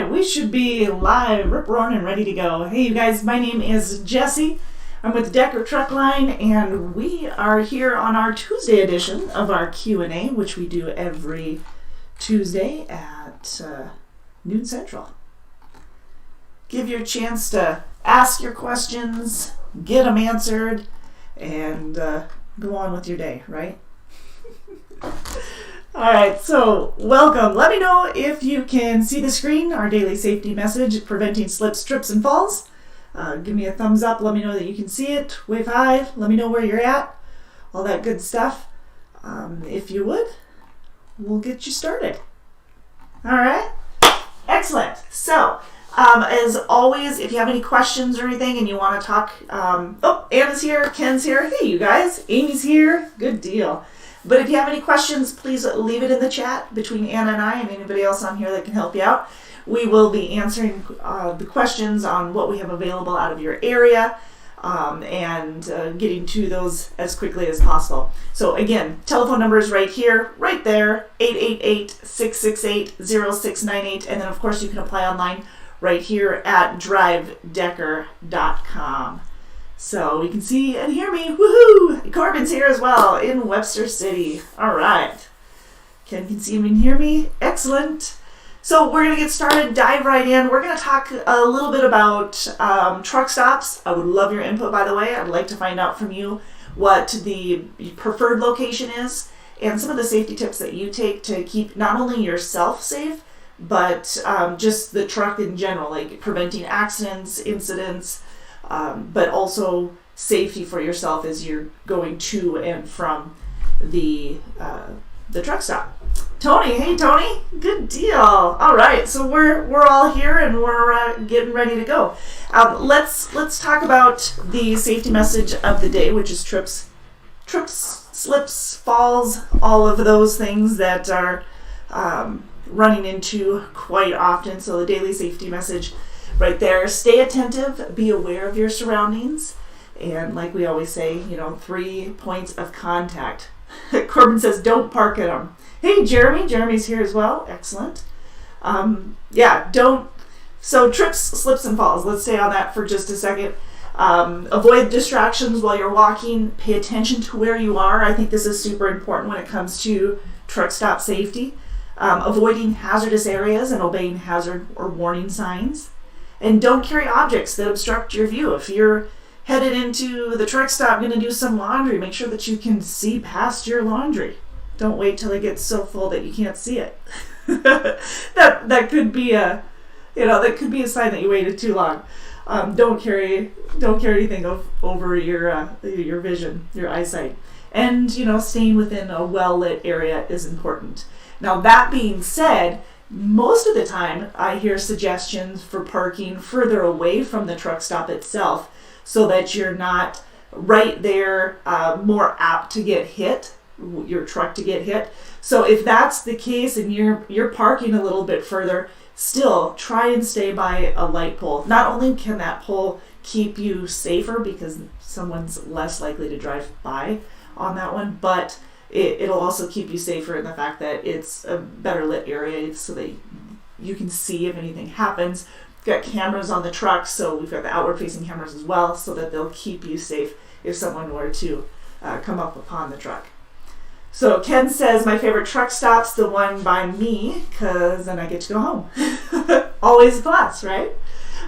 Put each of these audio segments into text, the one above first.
right, we should be live, rip-roaring, and ready to go. Hey, you guys, my name is Jesse. I'm with Decker Truck Line, and we are here on our Tuesday edition of our Q&A, which we do every Tuesday at noon Central. Give you a chance to ask your questions, get them answered, and go on with your day, right? All right, so welcome. Let me know if you can see the screen, our daily safety message, preventing slips, trips, and falls. Give me a thumbs up. Let me know that you can see it. Wave hi. Let me know where you're at. All that good stuff. If you would, we'll get you started. All right, excellent. So, as always, if you have any questions or anything and you want to talk, Anna's here, Ken's here. Hey, you guys, Amy's here. Good deal. But if you have any questions, please leave it in the chat between Anna and I and anybody else on here that can help you out. We will be answering the questions on what we have available out of your area and getting to those as quickly as possible. So again, telephone number is right here, right there, 888-668-0698. And then of course you can apply online right here at drivedecker.com. So we can see and hear me. Woohoo! Corbin's here as well in Webster City. All right. Ken can see me and hear me. Excellent. So we're going to get started, dive right in. We're going to talk a little bit about truck stops. I would love your input, by the way. I'd like to find out from you what the preferred location is and some of the safety tips that you take to keep not only yourself safe, but just the truck in general, like preventing accidents, incidents, but also safety for yourself as you're going to and from the truck stop. Tony, hey Tony, good deal. All right, so we're all here and we're getting ready to go. Let's talk about the safety message of the day, which is trips, slips, falls, all of those things that are running into quite often. So the daily safety message right there: stay attentive, be aware of your surroundings, and like we always say, 3 points of contact. Corbin says, don't park at them. Hey, Jeremy's here as well. Excellent. So trips, slips, and falls. Let's stay on that for just a second. Avoid distractions while you're walking. Pay attention to where you are. I think this is super important when it comes to truck stop safety. Avoiding hazardous areas and obeying hazard or warning signs. And don't carry objects that obstruct your view. If you're headed into the truck stop going to do some laundry, make sure that you can see past your laundry. Don't wait till it gets so full that you can't see it. that could be a sign that you waited too long. Don't carry anything over your vision, your eyesight. And staying within a well-lit area is important. Now that being said, most of the time I hear suggestions for parking further away from the truck stop itself so that you're not right there, more apt to get hit, your truck to get hit. So if that's the case and you're parking a little bit further, still try and stay by a light pole. Not only can that pole keep you safer because someone's less likely to drive by on that one, but it'll also keep you safer in the fact that it's a better lit area so that you can see if anything happens. We've got cameras on the truck, so we've got the outward facing cameras as well, so that they'll keep you safe if someone were to come up upon the truck. So Ken says, my favorite truck stop's the one by me, because then I get to go home. Always a class, right?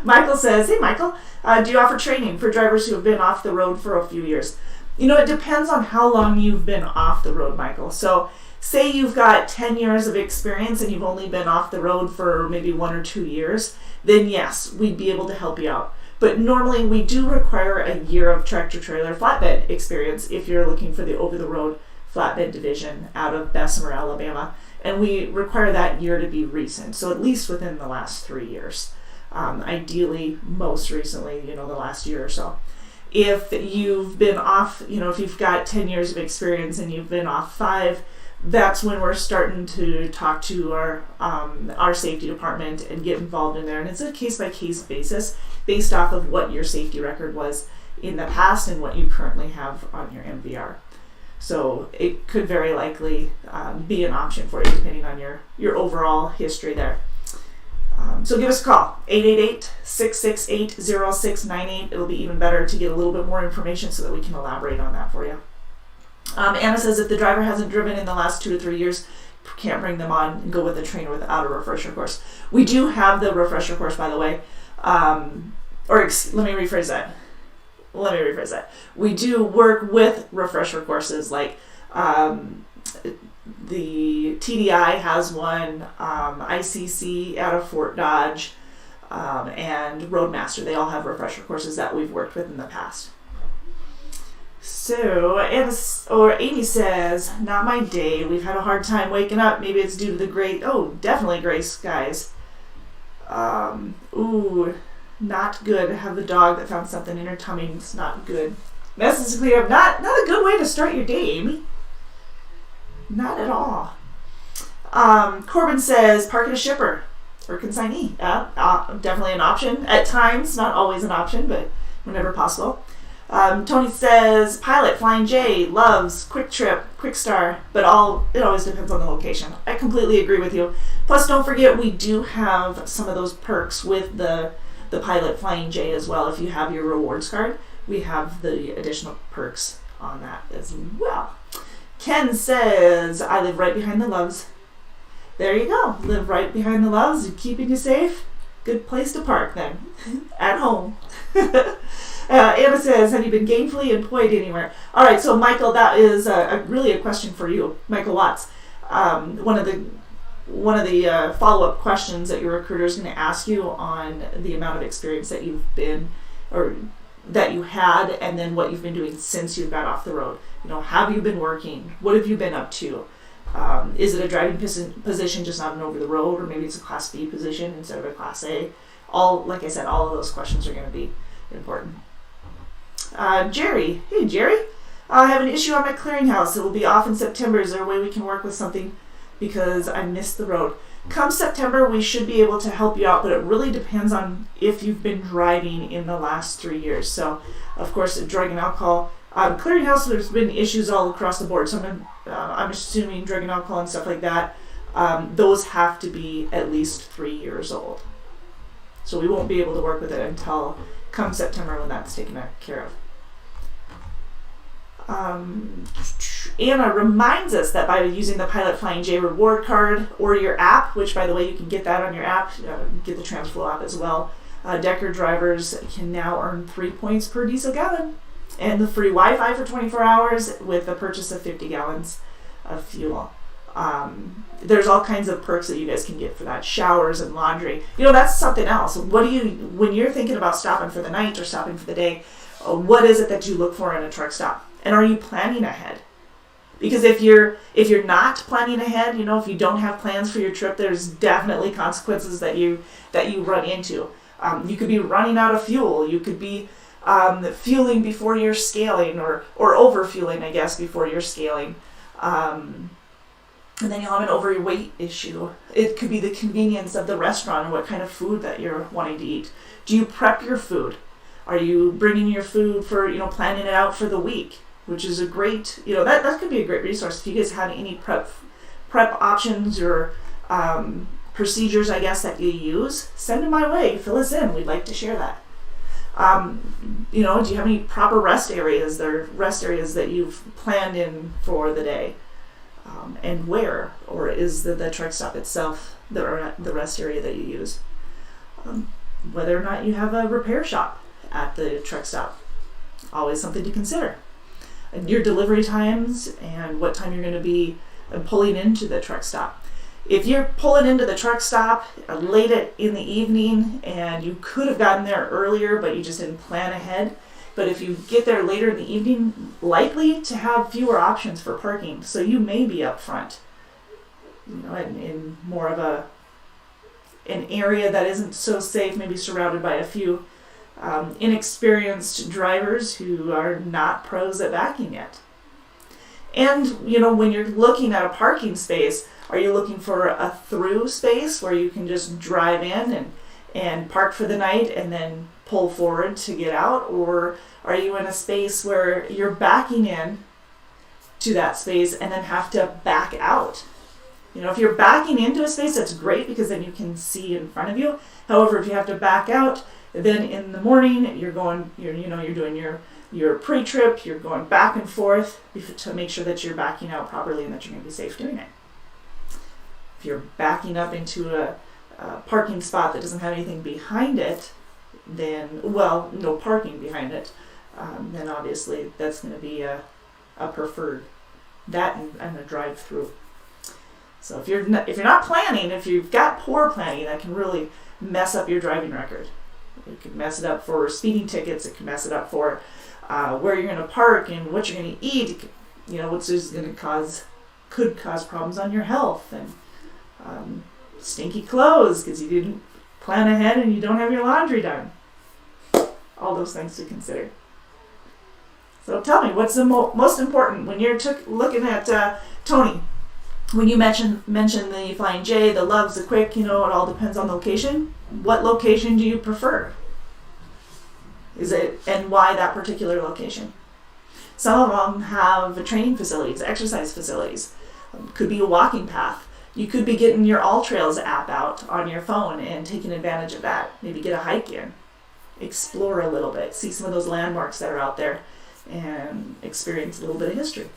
Michael says, hey Michael, do you offer training for drivers who have been off the road for a few years? It depends on how long you've been off the road, Michael. So say you've got 10 years of experience and you've only been off the road for maybe 1 or 2 years, then yes, we'd be able to help you out. But normally we do require a year of tractor-trailer flatbed experience if you're looking for the over-the-road flatbed division out of Bessemer, Alabama. And we require that year to be recent, so at least within the last 3 years. Ideally, most recently, the last year or so. If you've been off, if you've got 10 years of experience and you've been off 5, that's when we're starting to talk to our safety department and get involved in there. And it's a case-by-case basis based off of what your safety record was in the past and what you currently have on your MVR. So it could very likely be an option for you depending on your overall history there. So give us a call, 888-668-0698. It'll be even better to get a little bit more information so that we can elaborate on that for you. Anna says if the driver hasn't driven in the last 2 to 3 years, can't bring them on and go with the trainer without a refresher course. We do have the refresher course, by the way. Let me rephrase that. We do work with refresher courses, like the TDI has one, ICC out of Fort Dodge, and Roadmaster. They all have refresher courses that we've worked with in the past. So, Amy says, not my day. We've had a hard time waking up. Maybe it's due to the definitely gray skies. Not good. Have the dog that found something in her tummy. It's not good. Message to clear up. Not a good way to start your day, Amy. Not at all. Corbin says, park at a shipper or consignee. Definitely an option. At times, not always an option, but whenever possible. Tony says, pilot, Flying J, loves, Quick Trip, Quick Star, but it always depends on the location. I completely agree with you. Plus, don't forget, we do have some of those perks with the pilot Flying J as well. If you have your rewards card, we have the additional perks on that as well. Ken says, I live right behind the Loves. There you go. Live right behind the Loves, keeping you safe. Good place to park then. At home. Anna says, have you been gainfully employed anywhere? All right, so Michael, that is really a question for you, Michael Watts. One of the follow-up questions that your recruiter is going to ask you on the amount of experience that you've been, or that you had, and then what you've been doing since you got off the road. Have you been working? What have you been up to? Is it a driving position, just not an over the road, or maybe it's a Class B position instead of a Class A? Like I said, all of those questions are going to be important. Jerry. Hey, Jerry. I have an issue on my clearinghouse. It will be off in September. Is there a way we can work with something? Because I missed the road. Come September, we should be able to help you out, but it really depends on if you've been driving in the last 3 years. So, of course, drug and alcohol. Clearinghouse, there's been issues all across the board. So I'm assuming drug and alcohol and stuff like that, those have to be at least 3 years old. So we won't be able to work with it until come September when that's taken care of. Anna reminds us that by using the Pilot Flying J reward card or your app, which by the way you can get that on your app, get the TransFlow app as well, Decker drivers can now earn 3 points per diesel gallon and the free Wi-Fi for 24 hours with the purchase of 50 gallons of fuel. There's all kinds of perks that you guys can get for that. Showers and laundry. That's something else. When you're thinking about stopping for the night or stopping for the day, what is it that you look for in a truck stop? And are you planning ahead? Because if you're not planning ahead, if you don't have plans for your trip, there's definitely consequences that you run into. You could be running out of fuel. You could be fueling before you're scaling, or over fueling, I guess, before you're scaling. And then you'll have an overweight issue. It could be the convenience of the restaurant and what kind of food that you're wanting to eat. Do you prep your food? Are you bringing your food for, planning it out for the week? Which is a great, that could be a great resource. If you guys have any prep options or procedures, I guess, that you use, send them my way. Fill us in. We'd like to share that. Do you have any proper rest areas? There are rest areas that you've planned in for the day. And where? Or is the truck stop itself the rest area that you use? Whether or not you have a repair shop at the truck stop. Always something to consider. And your delivery times and what time you're going to be pulling into the truck stop. If you're pulling into the truck stop late in the evening and you could have gotten there earlier but you just didn't plan ahead, but if you get there later in the evening, likely to have fewer options for parking, so you may be up front, in more of an area that isn't so safe, maybe surrounded by a few inexperienced drivers who are not pros at backing yet. And, when you're looking at a parking space, are you looking for a through space where you can just drive in and park for the night and then pull forward to get out? Or are you in a space where you're backing in to that space and then have to back out If you're backing into a space, that's great because then you can see in front of you. However, if you have to back out, then in the morning you're doing your pre-trip, you're going back and forth to make sure that you're backing out properly and that you're going to be safe doing it. If you're backing up into a parking spot that doesn't have anything behind it, then, no parking behind it, then obviously that's going to be a preferred, that and a drive-through. So if you're not planning, if you've got poor planning, that can really mess up your driving record. It could mess it up for speeding tickets. It can mess it up for where you're going to park and what you're going to eat. Which is going to could cause problems on your health, and stinky clothes because you didn't plan ahead and you don't have your laundry done. All those things to consider. So tell me, what's the most important when you're looking at Tony? When you mention the Flying J, the Loves, the Quick, it all depends on the location. What location do you prefer? And why that particular location? Some of them have training facilities, exercise facilities. Could be a walking path. You could be getting your All Trails app out on your phone and taking advantage of that. Maybe get a hike in. Explore a little bit. See some of those landmarks that are out there and experience a little bit of history.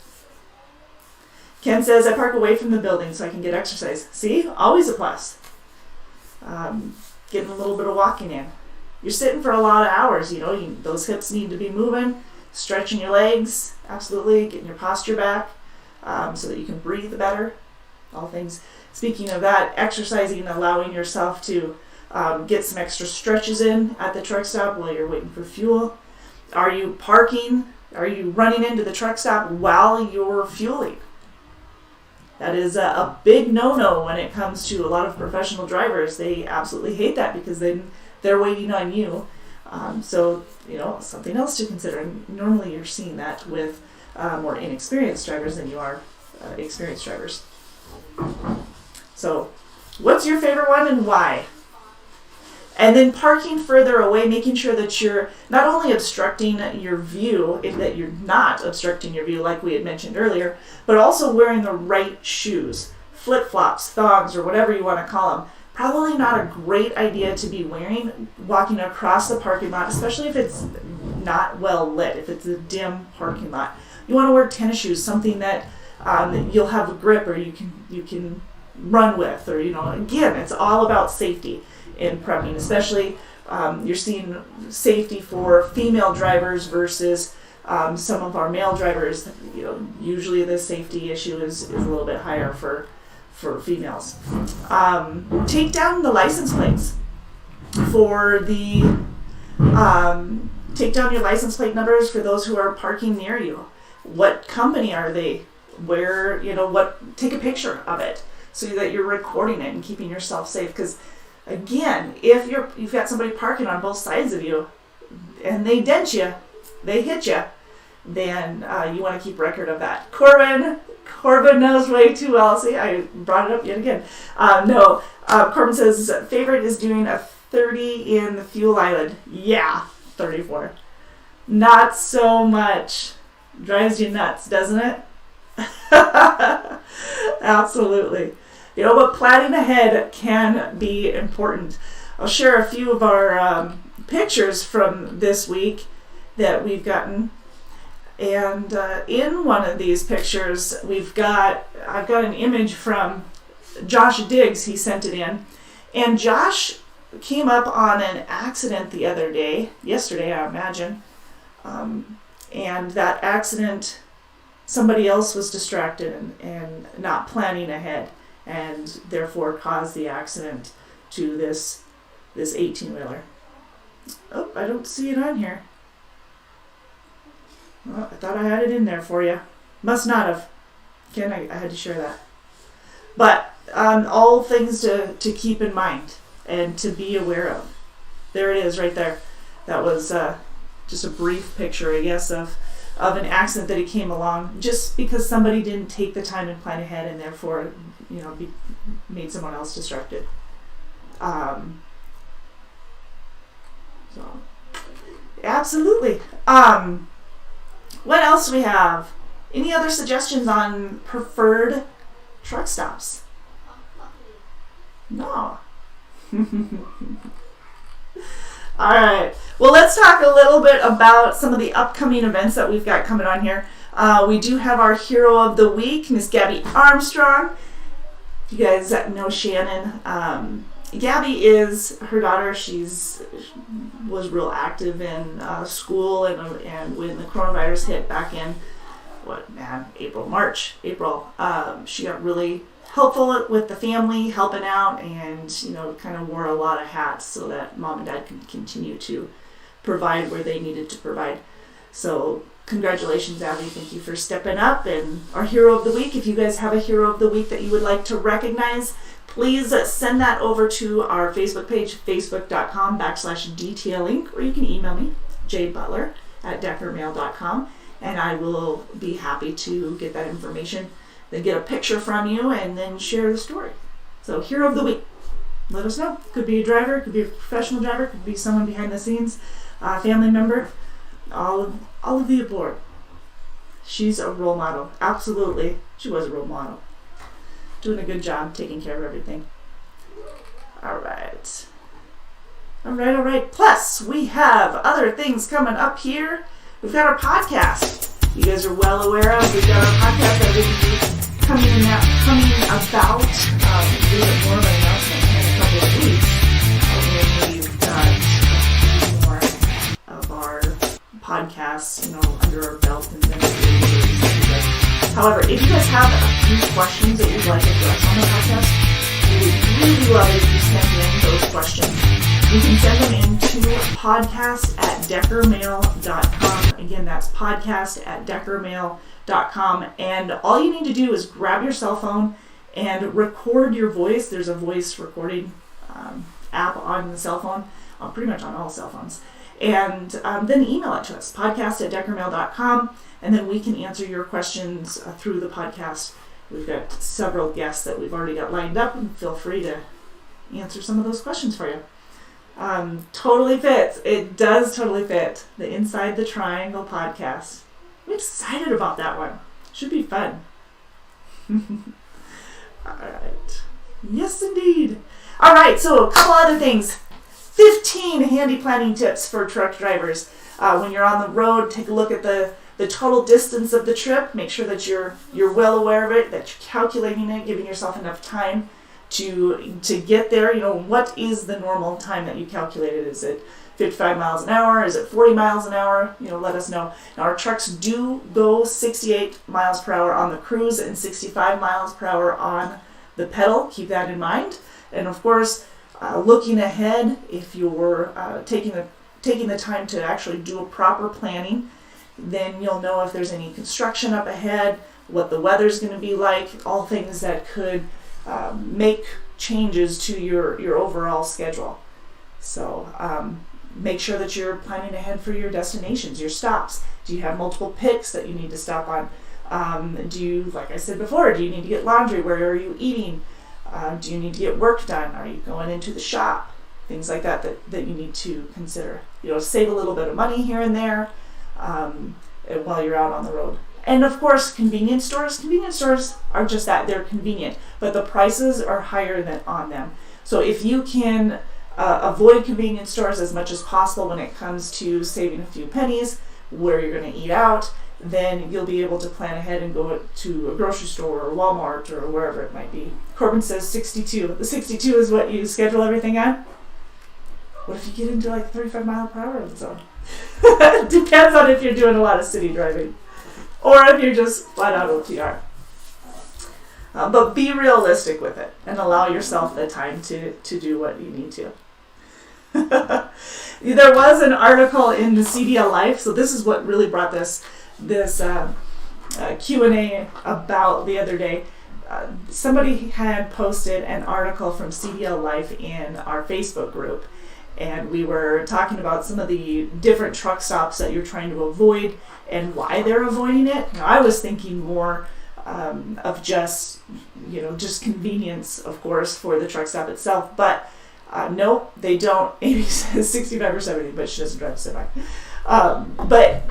Ken says, I park away from the building so I can get exercise. See? Always a plus. Getting a little bit of walking in. You're sitting for a lot of hours, those hips need to be moving, stretching your legs, absolutely, getting your posture back so that you can breathe better. All things. Speaking of that, exercising, allowing yourself to get some extra stretches in at the truck stop while you're waiting for fuel. Are you parking? Are you running into the truck stop while you're fueling? That is a big no-no when it comes to a lot of professional drivers. They absolutely hate that because then they're waiting on you. So, something else to consider. And normally you're seeing that with more inexperienced drivers than you are experienced drivers. So, what's your favorite one and why? And then parking further away, making sure that you're not only obstructing your view, that you're not obstructing your view like we had mentioned earlier, but also wearing the right shoes, flip-flops, thongs, or whatever you want to call them. Probably not a great idea to be wearing walking across the parking lot, especially if it's not well lit, if it's a dim parking lot. You want to wear tennis shoes, something that you'll have a grip or you can run with, or again, it's all about safety in prepping, especially you're seeing safety for female drivers versus some of our male drivers. Usually the safety issue is a little bit higher for females. Take down the license plates take down your license plate numbers for those who are parking near you. What company are they? Where, take a picture of it so that you're recording it and keeping yourself safe. Because again, if you've got somebody parking on both sides of you and they dent you, they hit you, then you want to keep record of that. Corbin knows way too well. See, I brought it up yet again. Corbin says favorite is doing a 30 in the fuel island. Yeah, 34. Not so much. Drives you nuts, doesn't it? Absolutely. But planning ahead can be important. I'll share a few of our pictures from this week that we've gotten. And in one of these pictures, I've got an image from Josh Diggs. He sent it in. And Josh came up on an accident the other day, yesterday I imagine. And that accident, somebody else was distracted and not planning ahead, and therefore caused the accident to this 18-wheeler. Oh, I don't see it on here. Well, I thought I had it in there for you. Must not have. Ken, I had to share that. But all things to keep in mind and to be aware of. There it is right there. That was just a brief picture, I guess, of an accident that he came along just because somebody didn't take the time and plan ahead and therefore, made someone else distracted. So, absolutely. What else do we have? Any other suggestions on preferred truck stops? No. All right. Well, let's talk a little bit about some of the upcoming events that we've got coming on here. We do have our Hero of the Week, Miss Gabby Armstrong. You guys know Shannon. Gabby is her daughter. Was real active in school, and when the coronavirus hit back in March, she got really helpful with the family, helping out, and kind of wore a lot of hats so that mom and dad could continue to provide where they needed to provide. So congratulations, Abby. Thank you for stepping up. And our Hero of the Week, if you guys have a Hero of the Week that you would like to recognize, please send that over to our Facebook page, facebook.com/DTLink, or you can email me, jbutler@deckermail.com, and I will be happy to get that information, then get a picture from you, and then share the story. So Hero of the Week, let us know. Could be a driver, could be a professional driver, could be someone behind the scenes, family member, all of the above. She's a role model. Absolutely. She was a role model. Doing a good job taking care of everything. All right. Plus, we have other things coming up here. We've got our podcast. You guys are well aware of. We've got our podcast that will be coming about. A little bit more of an announcement in a couple of weeks. We've got more of our podcasts, under our belt, and then however, if you guys have a few questions that you'd like addressed on the podcast, we would really love it if you send in those questions. You can send them in to podcast@deckermail.com. Again, that's podcast@deckermail.com. And all you need to do is grab your cell phone and record your voice. There's a voice recording app on the cell phone, pretty much on all cell phones. And then email it to us, podcast@deckermail.com. And then we can answer your questions through the podcast. We've got several guests that we've already got lined up, and feel free to answer some of those questions for you. Totally fits. It does totally fit. The Inside the Triangle podcast. I'm excited about that one. Should be fun. All right. Yes, indeed. All right, so a couple other things. 15 handy planning tips for truck drivers. When you're on the road, take a look at the total distance of the trip. Make sure that you're well aware of it, that you're calculating it, giving yourself enough time to get there. What is the normal time that you calculated? Is it 55 miles an hour? Is it 40 miles an hour? Let us know. Now, our trucks do go 68 miles per hour on the cruise and 65 miles per hour on the pedal. Keep that in mind. And of course, looking ahead, if you're taking the time to actually do a proper planning, then you'll know if there's any construction up ahead, what the weather's going to be like, all things that could make changes to your overall schedule. So make sure that you're planning ahead for your destinations, your stops. Do you have multiple picks that you need to stop on? Like I said before, do you need to get laundry? Where are you eating? Do you need to get work done? Are you going into the shop? Things like that you need to consider. Save a little bit of money here and there while you're out on the road. And of course, convenience stores. Convenience stores are just that. They're convenient, but the prices are higher on them. So if you can avoid convenience stores as much as possible when it comes to saving a few pennies where you're going to eat out, then you'll be able to plan ahead and go to a grocery store or Walmart or wherever it might be. Corbin says 62. The 62 is what you schedule everything on? What if you get into 35 mile per hour zone? Depends on if you're doing a lot of city driving or if you're just flat out OTR. But be realistic with it and allow yourself the time to do what you need to. There was an article in the CDL Life, so this is what really brought this Q&A about the other day. Somebody had posted an article from CDL Life in our Facebook group, and we were talking about some of the different truck stops that you're trying to avoid and why they're avoiding it. Now, I was thinking more of just convenience, of course, for the truck stop itself, but no, they don't. Amy says 65 or 70, but she doesn't drive a semi. But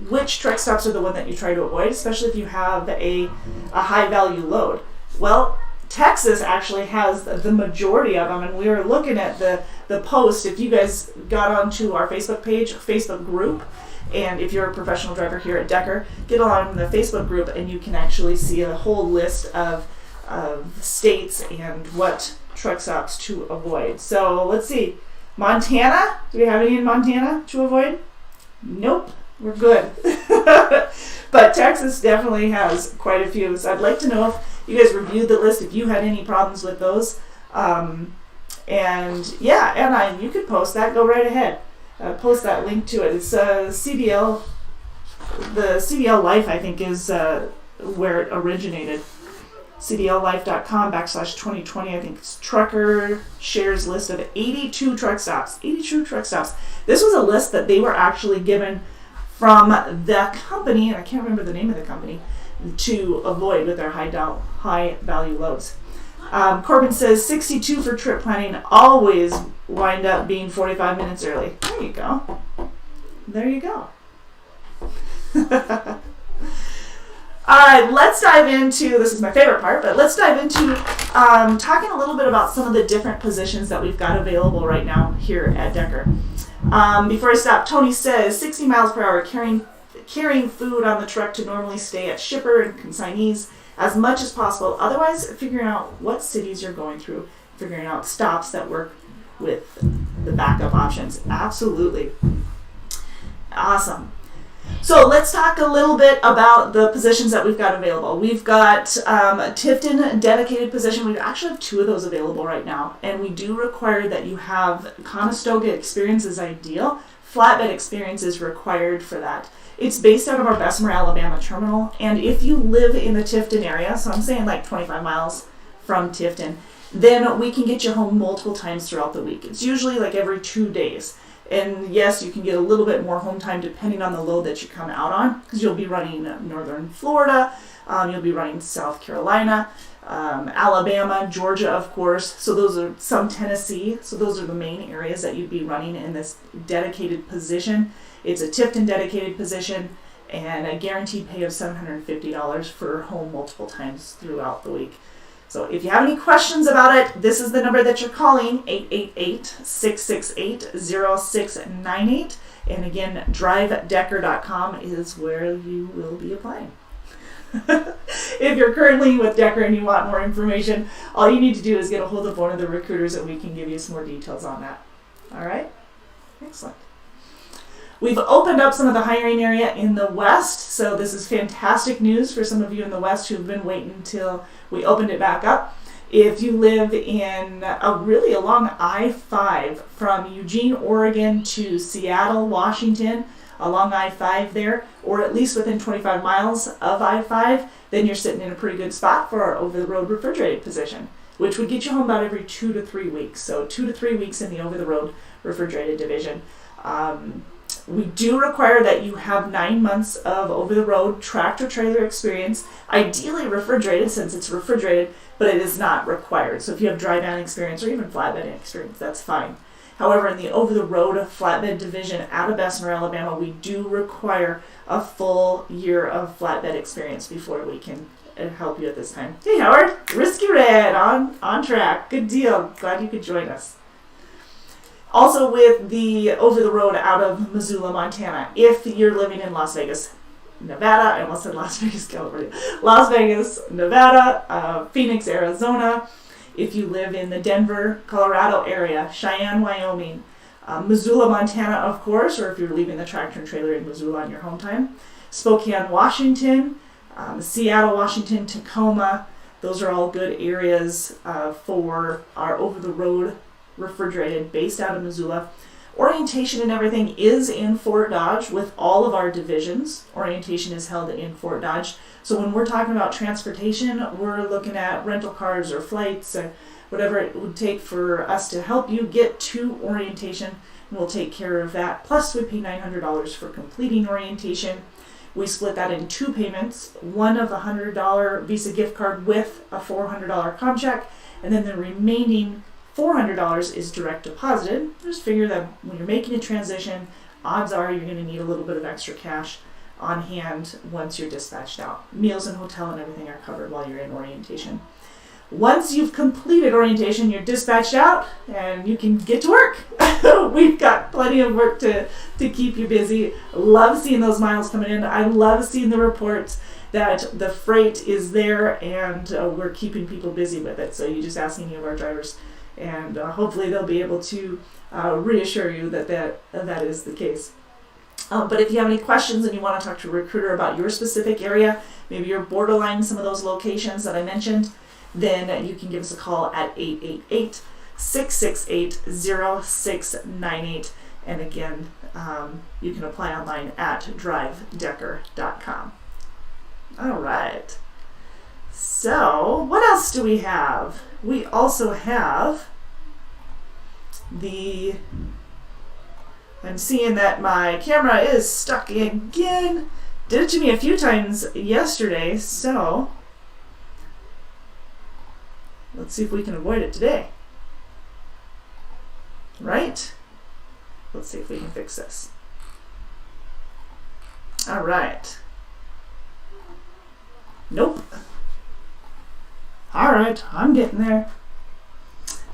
which truck stops are the one that you try to avoid, especially if you have a high value load? Well, Texas actually has the majority of them, and we were looking at the post. If you guys got onto our Facebook page, Facebook group, and if you're a professional driver here at Decker, get on the Facebook group and you can actually see a whole list of states and what truck stops to avoid. So let's see. Montana, do we have any in Montana to avoid? Nope, we're good. But Texas definitely has quite a few. So I'd like to know if you guys reviewed the list, if you had any problems with those. And yeah, Anna, you could post that. Go right ahead. Post that link to it. It's CDL. The CDL Life, I think, is where it originated. CDLlife.com/2020. I think it's Trucker shares list of 82 truck stops. 82 truck stops. This was a list that they were actually given from the company, and I can't remember the name of the company, to avoid with their high value loads. Corbin says 62 for trip planning, always wind up being 45 minutes early. There you go. There you go. All right, let's dive into, this is my favorite part, but let's dive into talking a little bit about some of the different positions that we've got available right now here at Decker. Before I stop, Tony says 60 miles per hour carrying food on the truck to normally stay at shipper and consignees as much as possible. Otherwise, figuring out what cities you're going through, figuring out stops that work with the backup options. Absolutely. Awesome. So let's talk a little bit about the positions that we've got available. We've got a Tifton dedicated position. We actually have 2 of those available right now, and we do require that you have Conestoga experience is ideal. Flatbed experience is required for that. It's based out of our Bessemer, Alabama terminal, and if you live in the Tifton area, so I'm saying like 25 miles from Tifton, then we can get you home multiple times throughout the week. It's usually like every 2 days. And yes, you can get a little bit more home time depending on the load that you come out on, because you'll be running northern Florida, you'll be running South Carolina, Alabama, Georgia, of course. So those are some Tennessee. So those are the main areas that you'd be running in this dedicated position. It's a Tifton dedicated position and a guaranteed pay of $750 for home multiple times throughout the week. So if you have any questions about it, this is the number that you're calling, 888-668-0698. And again, drivedecker.com is where you will be applying. If you're currently with Decker and you want more information, all you need to do is get a hold of one of the recruiters and we can give you some more details on that. All right? Excellent. We've opened up some of the hiring area in the West, so this is fantastic news for some of you in the West who've been waiting until we opened it back up. If you live in really along I-5 from Eugene, Oregon to Seattle, Washington, along I-5 there, or at least within 25 miles of I-5, then you're sitting in a pretty good spot for our over-the-road refrigerated position, which would get you home about every 2 to 3 weeks. So 2 to 3 weeks in the over-the-road refrigerated division. We do require that you have 9 months of over-the-road tractor-trailer experience, ideally refrigerated since it's refrigerated, but it is not required. So if you have dry van experience or even flatbed experience, that's fine. However, in the over-the-road flatbed division out of Bessemer, Alabama, we do require a full year of flatbed experience before we can help you at this time. Hey, Howard, Risky Red on track. Good deal. Glad you could join us. Also with the over-the-road out of Missoula, Montana, if you're living in Las Vegas, Nevada, I almost said Las Vegas, California, Las Vegas, Nevada, Phoenix, Arizona, if you live in the Denver, Colorado area, Cheyenne, Wyoming, Missoula, Montana, of course, or if you're leaving the tractor and trailer in Missoula on your home time, Spokane, Washington, Seattle, Washington, Tacoma, those are all good areas for our over-the-road refrigerated based out of Missoula. Orientation and everything is in Fort Dodge with all of our divisions. Orientation is held in Fort Dodge. So when we're talking about transportation, we're looking at rental cars or flights or whatever it would take for us to help you get to orientation, and we'll take care of that. Plus we pay $900 for completing orientation. We split that in 2 payments, one of a $100 Visa gift card with a $400 com check, and then the remaining $400 is direct deposited. Just figure that when you're making a transition, odds are you're going to need a little bit of extra cash on hand once you're dispatched out. Meals and hotel and everything are covered while you're in orientation. Once you've completed orientation, you're dispatched out and you can get to work. We've got plenty of work to keep you busy. Love seeing those miles coming in. I love seeing the reports that the freight is there and we're keeping people busy with it. So you just ask any of our drivers and hopefully they'll be able to reassure you that is the case. But if you have any questions and you want to talk to a recruiter about your specific area, maybe you're borderline some of those locations that I mentioned, then you can give us a call at 888-668-0698. And again, you can apply online at drivedecker.com. All right. So what else do we have? We also have I'm seeing that my camera is stuck again. Did it to me a few times yesterday, so let's see if we can avoid it today. Right? Let's see if we can fix this. All right. Nope. All right, I'm getting there.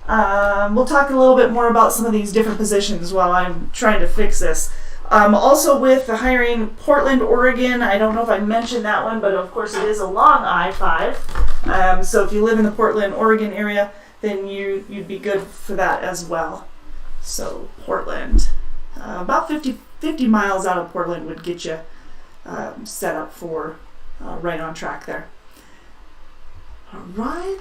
We'll talk a little bit more about some of these different positions while I'm trying to fix this. Also with the hiring Portland, Oregon, I don't know if I mentioned that one, but of course it is along I-5. So if you live in the Portland, Oregon area, then you'd be good for that as well. So Portland, about 50 miles out of Portland would get you set up for right on track there. All right.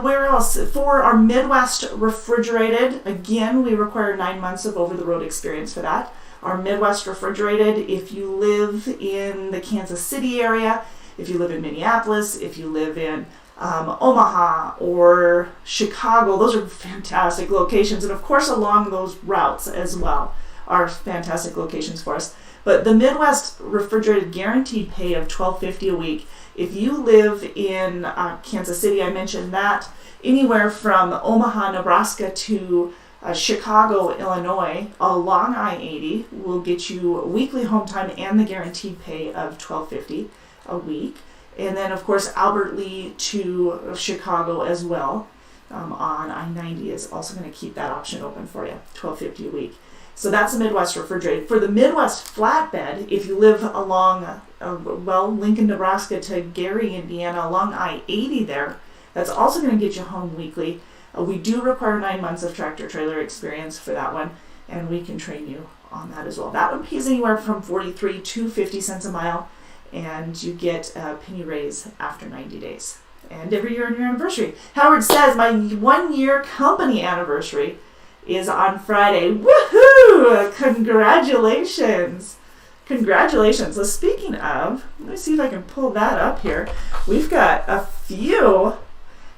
Where else? For our Midwest refrigerated, again, we require 9 months of over-the-road experience for that. Our Midwest refrigerated, if you live in the Kansas City area, if you live in Minneapolis, if you live in Omaha or Chicago, those are fantastic locations. And of course, along those routes as well are fantastic locations for us. But the Midwest refrigerated guaranteed pay of $12.50 a week. If you live in Kansas City, I mentioned that, anywhere from Omaha, Nebraska to Chicago, Illinois, along I-80 will get you weekly home time and the guaranteed pay of $12.50 a week. And then, of course, Albert Lee to Chicago as well on I-90 is also going to keep that option open for you, $12.50 a week. So that's the Midwest refrigerated. For the Midwest flatbed, if you live along, Lincoln, Nebraska to Gary, Indiana, along I-80 there, that's also going to get you home weekly. We do require 9 months of tractor trailer experience for that one, and we can train you on that as well. That one pays anywhere from 43 to 50 cents a mile, and you get a penny raise after 90 days. And every year on your anniversary. Howard says, my 1 year company anniversary is on Friday. Woohoo! Congratulations. Congratulations. So speaking of, let me see if I can pull that up here. We've got a few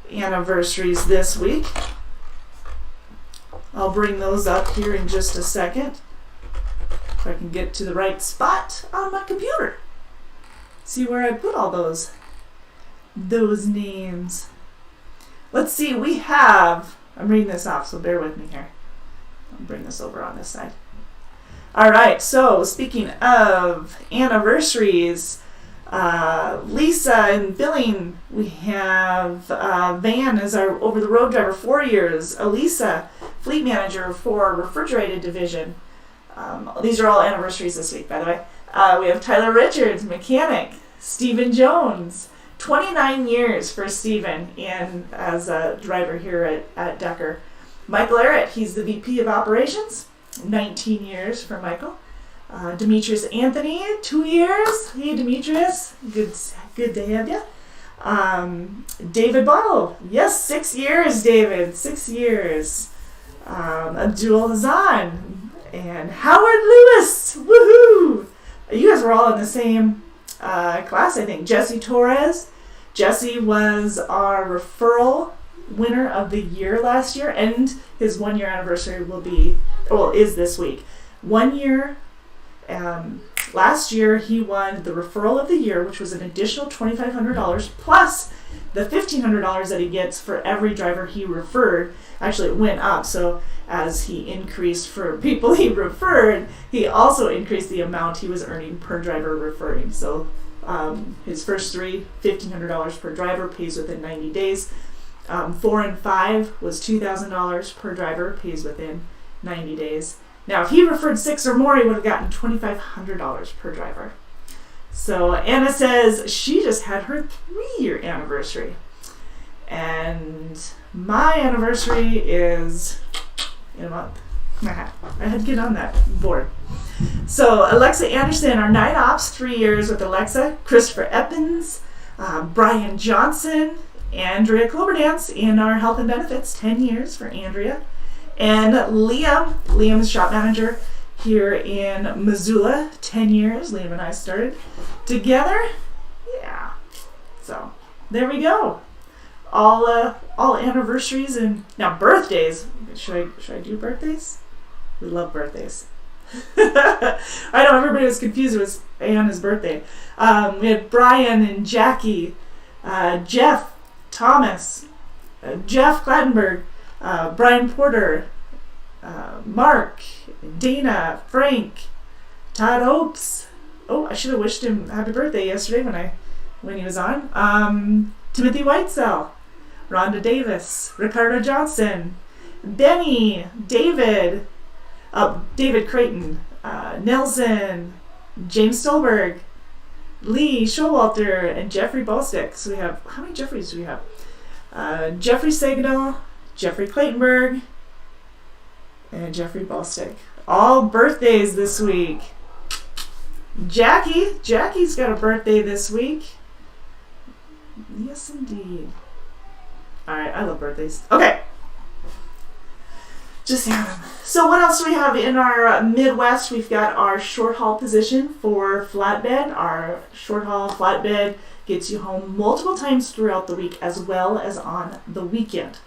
anniversaries this week. I'll bring those up here in just a second. If I can get to the right spot on my computer. See where I put all those names. Let's see, we have, I'm reading this off, so bear with me here. I'll bring this over on this side. All right, so speaking of anniversaries, Lisa and Billing, we have Van as our over-the-road driver, 4 years. Elisa, fleet manager for refrigerated division. These are all anniversaries this week, by the way. We have Tyler Richards, mechanic. Stephen Jones, 29 years for Stephen as a driver here at Decker. Michael Arrett, he's the VP of Operations, 19 years for Michael. Demetrius Anthony, 2 years. Hey, Demetrius, good to have you. David Bottle, yes, 6 years, David, 6 years. Abdul Hazan and Howard Lewis, woohoo! You guys were all in the same class, I think. Jesse Torres. Jesse was our referral winner of the year last year, and his 1 year anniversary is this week. 1 year. Last year he won the referral of the year, which was an additional $2,500 plus the $1,500 that he gets for every driver he referred. Actually, it went up, so as he increased for people he referred, he also increased the amount he was earning per driver referring. So his first three, $1,500 per driver, pays within 90 days. 4 and 5 was $2,000 per driver, pays within 90 days. Now, if he referred 6 or more, he would have gotten $2,500 per driver. So Anna says she just had her 3-year anniversary. And my anniversary is in a month. I had to get on that board. So Alexa Anderson, our night ops, 3 years with Alexa. Christopher Eppins, Brian Johnson, Andrea Cloberdance in our health and benefits, 10 years for Andrea. And Liam's shop manager here in Missoula, 10 years. Liam and I started together. Yeah. So there we go. All anniversaries and now birthdays. Should I do birthdays? We love birthdays. I know everybody was confused. It was Anna's birthday. We had Brian and Jackie, Jeff, Thomas, Jeff Glattenberg, Brian Porter, Mark, Dana, Frank, Todd Opes. Oh, I should have wished him happy birthday yesterday when he was on. Timothy Whitesell, Rhonda Davis, Ricardo Johnson, Benny, David Creighton, Nelson, James Stolberg, Lee Showalter, and Jeffrey Bostick. So we have, how many Jeffreys do we have? Jeffrey Saganel, Jeffrey Claytonberg, and Jeffrey Bostick. All birthdays this week. Jackie's got a birthday this week. Yes, indeed. All right, I love birthdays. Okay. Just have them. So what else do we have in our Midwest? We've got our short haul position for flatbed. Our short haul flatbed gets you home multiple times throughout the week as well as on the weekend.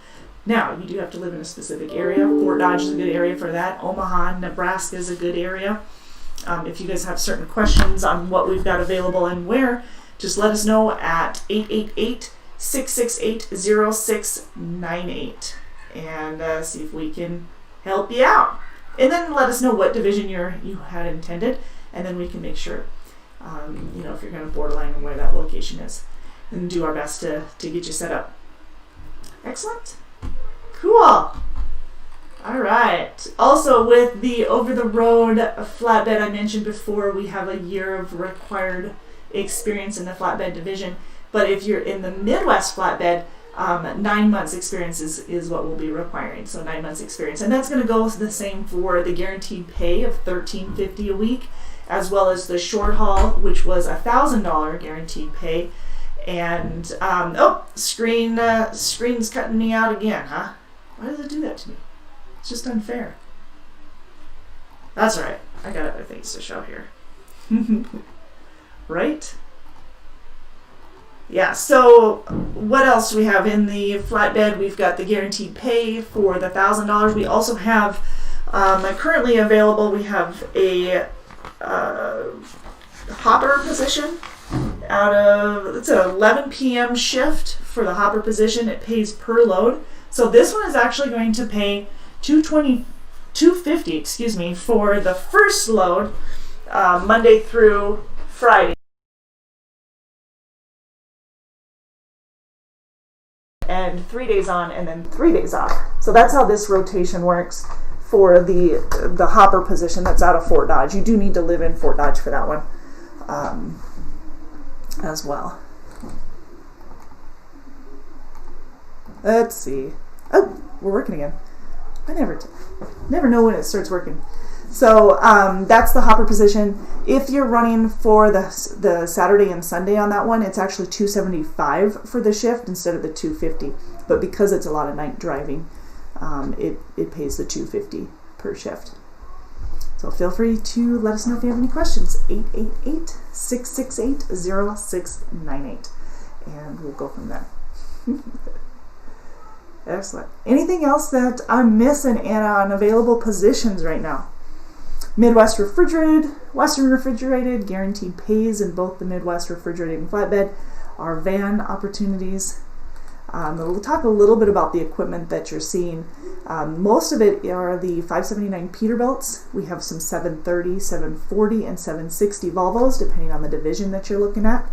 Now, you do have to live in a specific area. Fort Dodge is a good area for that. Omaha, Nebraska is a good area. If you guys have certain questions on what we've got available and where, just let us know at 888-668-0698 and see if we can help you out. And then let us know what division you had intended, and then we can make sure, if you're kind of borderline and where that location is, and do our best to get you set up. Excellent. Cool. All right. Also, with the over-the-road flatbed I mentioned before, we have a year of required experience in the flatbed division. But if you're in the Midwest flatbed, 9 months experience is what we'll be requiring. So 9 months experience. And that's going to go the same for the guaranteed pay of $1,350 a week, as well as the short haul, which was $1,000 guaranteed pay. And, screen's cutting me out again, huh? Why does it do that to me? It's just unfair. That's all right. I got other things to show here. Right? Yeah, so what else do we have in the flatbed? We've got the guaranteed pay for the $1,000. We also have, currently available, we have a hopper position it's an 11 p.m. shift for the hopper position. It pays per load. So this one is actually going to pay $250 for the first load, Monday through Friday. And 3 days on and then 3 days off. So that's how this rotation works for the hopper position that's out of Fort Dodge. You do need to live in Fort Dodge for that one as well. Let's see. Oh, we're working again. I never know when it starts working. So that's the hopper position. If you're running for the Saturday and Sunday on that one, it's actually $275 for the shift instead of the $250. But because it's a lot of night driving, it pays the $250 per shift. So feel free to let us know if you have any questions. 888-668-0698. And we'll go from there. Excellent. Anything else that I'm missing, Anna, on available positions right now? Midwest refrigerated, Western refrigerated, guaranteed pays in both the Midwest refrigerated and flatbed. Our van opportunities. We'll talk a little bit about the equipment that you're seeing. Most of it are the 579 Peterbilts. We have some 730, 740, and 760 Volvos, depending on the division that you're looking at.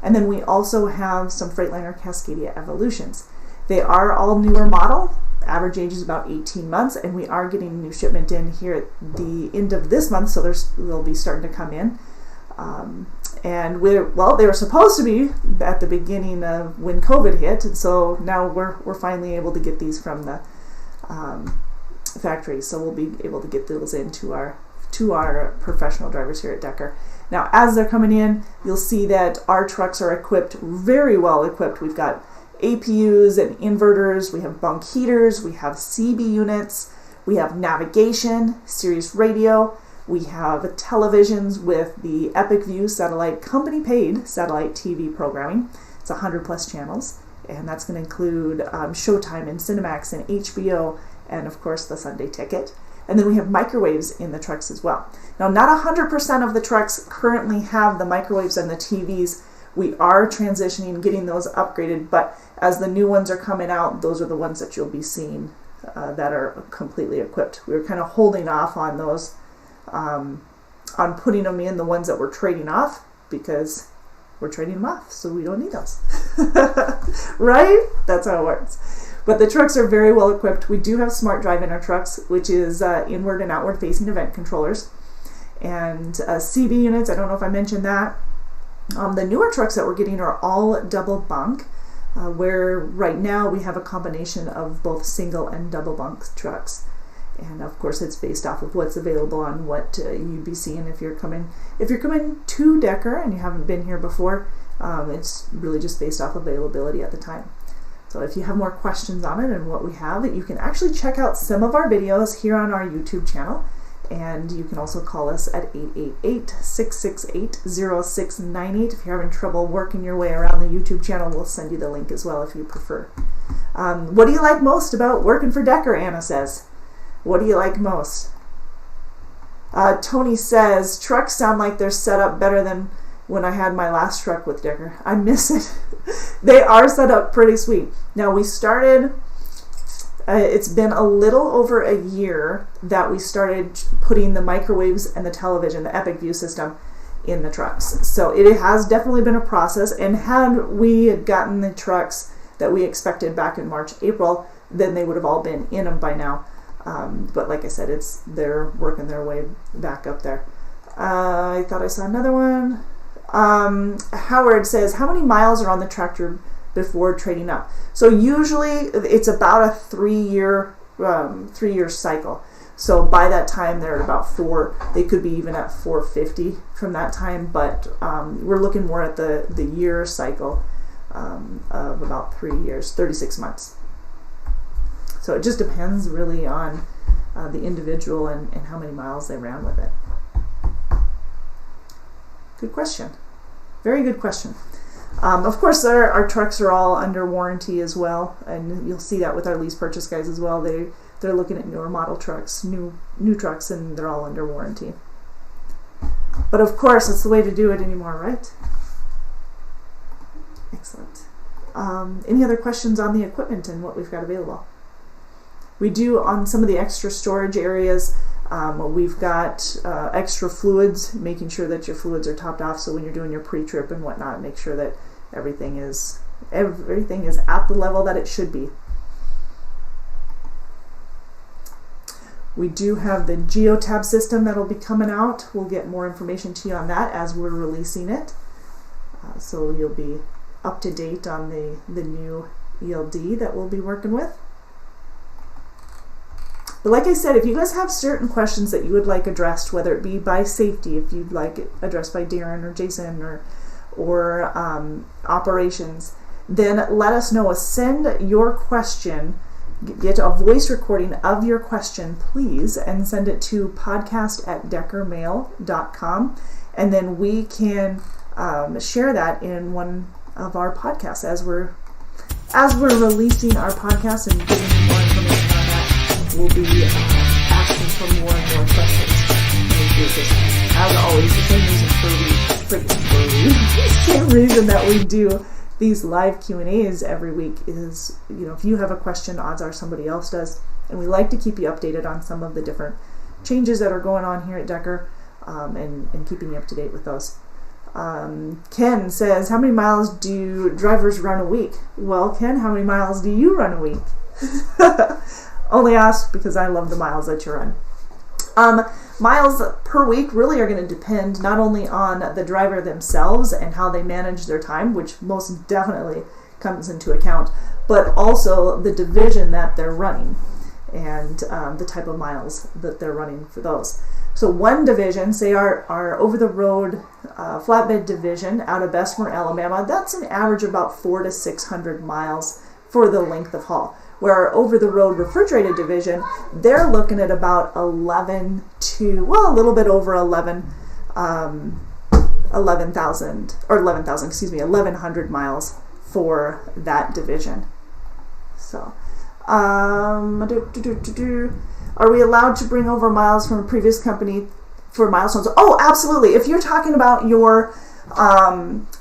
And then we also have some Freightliner Cascadia Evolutions. They are all newer model. Average age is about 18 months, and we are getting a new shipment in here at the end of this month, so they'll be starting to come in. And they were supposed to be at the beginning of when COVID hit, and so now we're finally able to get these from the factory, so we'll be able to get those into our professional drivers here at Decker. Now, as they're coming in, you'll see that our trucks are equipped, very well equipped. We've got APUs and inverters, we have bunk heaters, we have CB units, we have navigation, Sirius radio, we have televisions with the Epic View satellite, company paid satellite TV programming. It's 100 plus channels, and that's going to include Showtime and Cinemax and HBO, and of course the Sunday Ticket. And then we have microwaves in the trucks as well. Now, not 100% of the trucks currently have the microwaves and the TVs. We are transitioning, getting those upgraded, but as the new ones are coming out, those are the ones that you'll be seeing that are completely equipped. We were kind of holding off on those, on putting them in, the ones that we're trading off, because we're trading them off, so we don't need those. Right? That's how it works. But the trucks are very well equipped. We do have Smart Drive in our trucks, which is inward and outward facing event controllers. And CB units, I don't know if I mentioned that. The newer trucks that we're getting are all double bunk, where right now we have a combination of both single and double bunk trucks. And of course, it's based off of what's available on what you'd be seeing if you're coming to Decker and you haven't been here before. It's really just based off availability at the time. So if you have more questions on it and what we have, you can actually check out some of our videos here on our YouTube channel. And you can also call us at 888-668-0698. If you're having trouble working your way around the YouTube channel, we'll send you the link as well if you prefer. What do you like most about working for Decker, Anna says. What do you like most? Tony says, trucks sound like they're set up better than when I had my last truck with Decker. I miss it. They are set up pretty sweet. Now, we started... it's been a little over a year that we started putting the microwaves and the television, the Epic View system, in the trucks. So it has definitely been a process, and had we gotten the trucks that we expected back in March, April, then they would have all been in them by now. But like I said, they're working their way back up there. I thought I saw another one. Howard says, how many miles are on the tractor before trading up? So usually it's about a 3-year cycle. So by that time they're at about 4. They could be even at 450 from that time, but we're looking more at the year cycle of about 3 years, 36 months. So it just depends really on the individual and how many miles they ran with it. Good question. Very good question. Of course, our trucks are all under warranty as well, and you'll see that with our lease purchase guys as well. They're looking at newer model trucks, new trucks, and they're all under warranty. But of course, it's the way to do it anymore, right? Excellent. Any other questions on the equipment and what we've got available? We do, on some of the extra storage areas, we've got extra fluids, making sure that your fluids are topped off, so when you're doing your pre-trip and whatnot, make sure that everything is at the level that it should be. We do have the Geotab system that'll be coming out. We'll get more information to you on that as we're releasing it. So you'll be up to date on the new ELD that we'll be working with. But like I said, if you guys have certain questions that you would like addressed, whether it be by safety, if you'd like it addressed by Darren or Jason or operations, then let us know. Send your question, get a voice recording of your question, please, and send it to podcast@deckermail.com, and then we can share that in one of our podcasts as we're releasing our podcast and giving you more information on that. We'll be asking for more and more questions. As always, the same reason that we do these live Q&As every week is, if you have a question, odds are somebody else does. And we like to keep you updated on some of the different changes that are going on here at Decker, and keeping you up to date with those. Ken says, how many miles do drivers run a week? Well, Ken, how many miles do you run a week? Only ask because I love the miles that you run. Miles per week really are going to depend not only on the driver themselves and how they manage their time, which most definitely comes into account, but also the division that they're running and the type of miles that they're running for those. So one division, say our over-the-road flatbed division out of Bessemer, Alabama, that's an average of about 400 to 600 miles for the length of haul. Where our over-the-road refrigerated division, they're looking at about 11 to, well, a little bit over 1,100 miles for that division. So, are we allowed to bring over miles from a previous company for milestones? Oh, absolutely. If you're talking about your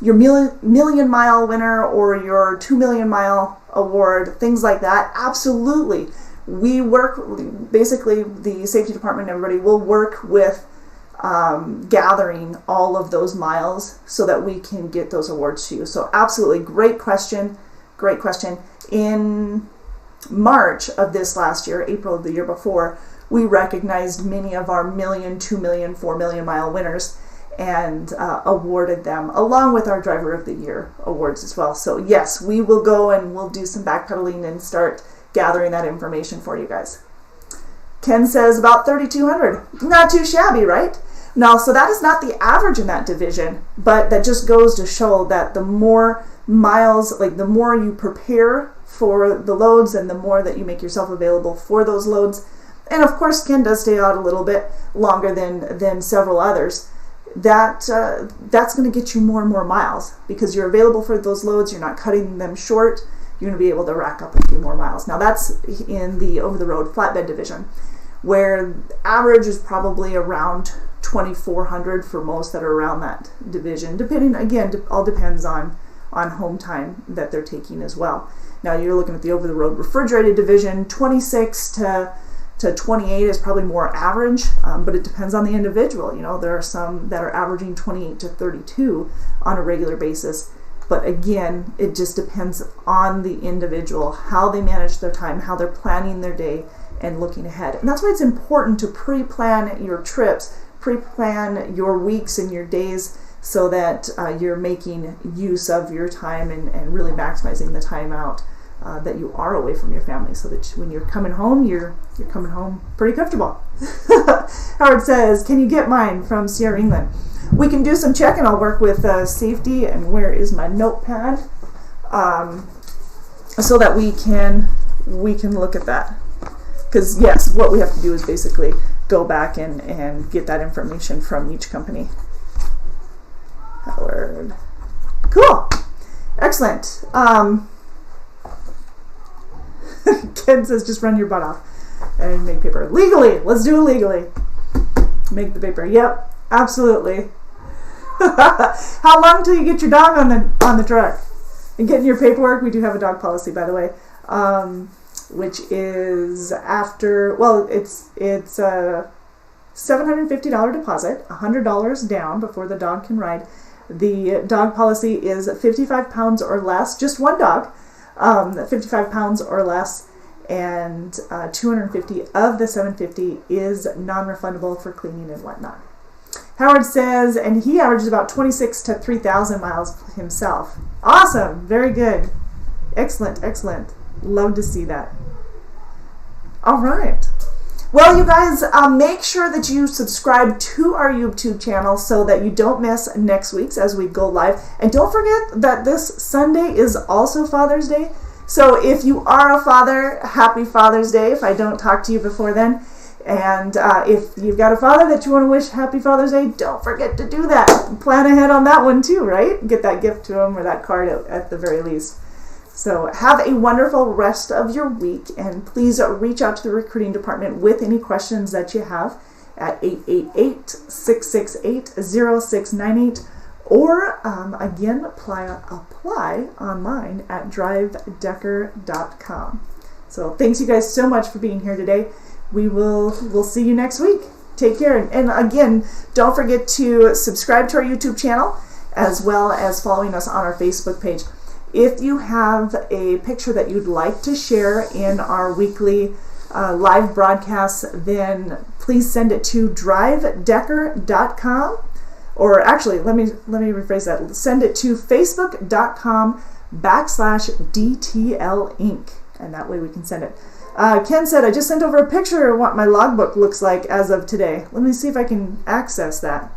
million mile winner or your 2 million mile award, things like that, absolutely. We work, basically the safety department and everybody will work with gathering all of those miles so that we can get those awards to you. So absolutely, great question. In March of this last year, April of the year before, we recognized many of our 1 million, 2 million, 4 million mile winners and awarded them along with our Driver of the Year awards as well. So yes, we will go and we'll do some backpedaling and start gathering that information for you guys. Ken says about 3,200. Not too shabby, right? Now, so that is not the average in that division, but that just goes to show that the more miles, like the more you prepare for the loads and the more that you make yourself available for those loads. And of course, Ken does stay out a little bit longer than several others. That's going to get you more and more miles because you're available for those loads. You're not cutting them short. You're going to be able to rack up a few more miles. Now that's in the over-the-road flatbed division, where average is probably around 2,400 for most that are around that division. Depending, again, all depends on home time that they're taking as well. Now you're looking at the over-the-road refrigerated division, 26 to 28 is probably more average, but it depends on the individual. You know, there are some that are averaging 28 to 32 on a regular basis. But again, it just depends on the individual, how they manage their time, how they're planning their day and looking ahead. And that's why it's important to pre-plan your trips, pre-plan your weeks and your days so that you're making use of your time and really maximizing the time out that you are away from your family, so that when you're coming home, you're coming home pretty comfortable. Howard says, can you get mine from Sierra England? We can do some checking. I'll work with safety, and where is my notepad, so that we can look at that. Because yes, what we have to do is basically go back and get that information from each company. Howard, cool, excellent. Ken says, just run your butt off and make paper. Legally. Let's do it legally. Make the paper. Yep, absolutely. How long till you get your dog on the truck? And getting your paperwork. We do have a dog policy, by the way, which is after, well, it's a $750 deposit, $100 down before the dog can ride. The dog policy is 55 pounds or less, just one dog. 55 pounds or less, and 250 of the 750 is non-refundable for cleaning and whatnot. Howard says, and he averages about 26 to 3,000 miles himself. Awesome, very good, excellent. Love to see that. All right. Well, you guys, make sure that you subscribe to our YouTube channel so that you don't miss next week's as we go live. And don't forget that this Sunday is also Father's Day. So if you are a father, happy Father's Day if I don't talk to you before then. And if you've got a father that you want to wish happy Father's Day, don't forget to do that. Plan ahead on that one too, right? Get that gift to him or that card at the very least. So have a wonderful rest of your week, and please reach out to the recruiting department with any questions that you have at 888-668-0698, or again, apply online at drivedecker.com. So thanks you guys so much for being here today. We'll see you next week. Take care, and again, don't forget to subscribe to our YouTube channel. as well as following us on our Facebook page. If you have a picture that you'd like to share in our weekly live broadcasts, then please send it to drivedecker.com, or actually, let me rephrase that. Send it to facebook.com/DTL Inc. And that way we can send it. Ken said, I just sent over a picture of what my logbook looks like as of today. Let me see if I can access that.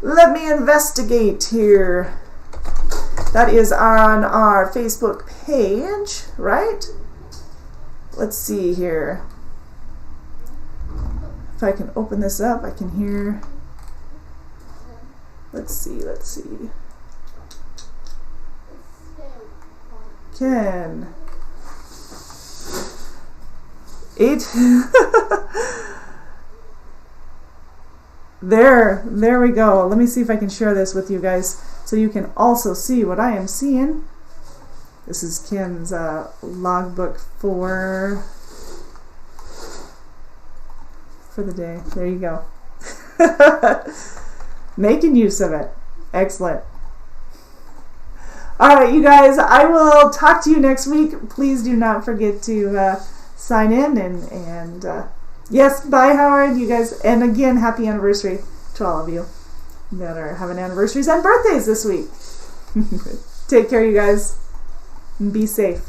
Let me investigate here. That is on our Facebook page, right? Let's see here. If I can open this up, I can hear. Let's see. Ken. 8. There we go. Let me see if I can share this with you guys so you can also see what I am seeing. This is Ken's logbook for the day. There you go. Making use of it. Excellent. All right, you guys, I will talk to you next week. Please do not forget to sign in and yes, bye, Howard. You guys, and again, happy anniversary to all of you that are having anniversaries and birthdays this week. Take care, you guys. Be safe.